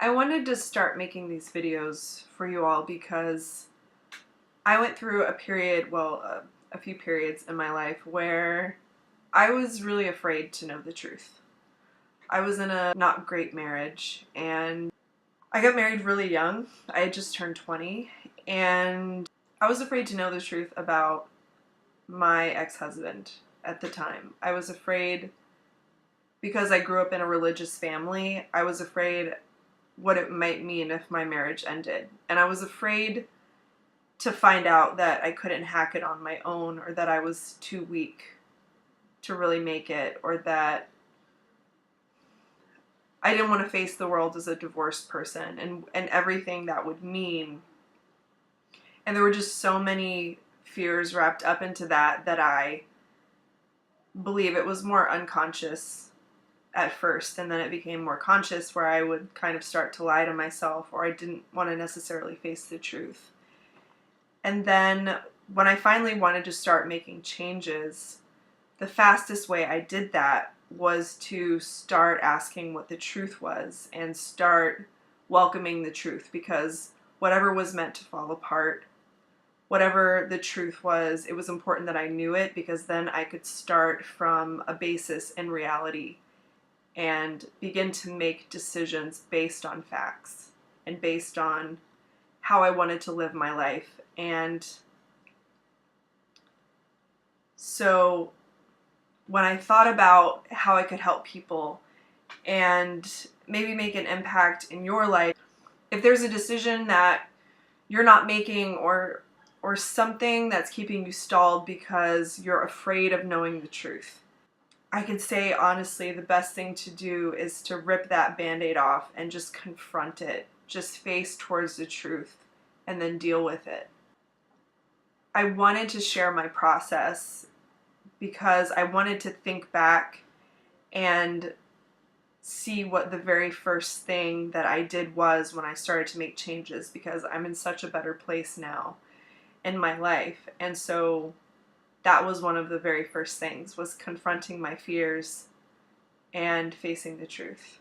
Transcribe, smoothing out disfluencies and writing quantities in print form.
I wanted to start making these videos for you all because I went through a period, a few periods in my life where I was really afraid to know the truth. I was in a not great marriage and I got married really young. I had just turned 20 and I was afraid to know the truth about my ex-husband at the time. I was afraid because I grew up in a religious family. I was afraid what it might mean if my marriage ended. And I was afraid to find out that I couldn't hack it on my own, or that I was too weak to really make it, or that I didn't want to face the world as a divorced person and everything that would mean. And there were just so many fears wrapped up into that I believe it was more unconscious at first, and then it became more conscious where I would kind of start to lie to myself, or I didn't want to necessarily face the truth. And then when I finally wanted to start making changes, the fastest way I did that was to start asking what the truth was and start welcoming the truth, because whatever was meant to fall apart, whatever the truth was, it was important that I knew it, because then I could start from a basis in reality and begin to make decisions based on facts and based on how I wanted to live my life. And so when I thought about how I could help people and maybe make an impact in your life, if there's a decision that you're not making, or something that's keeping you stalled because you're afraid of knowing the truth, I could say honestly the best thing to do is to rip that band-aid off and just confront it. Just face towards the truth and then deal with it. I wanted to share my process because I wanted to think back and see what the very first thing that I did was when I started to make changes, because I'm in such a better place now in my life. And so that was one of the very first things, was confronting my fears and facing the truth.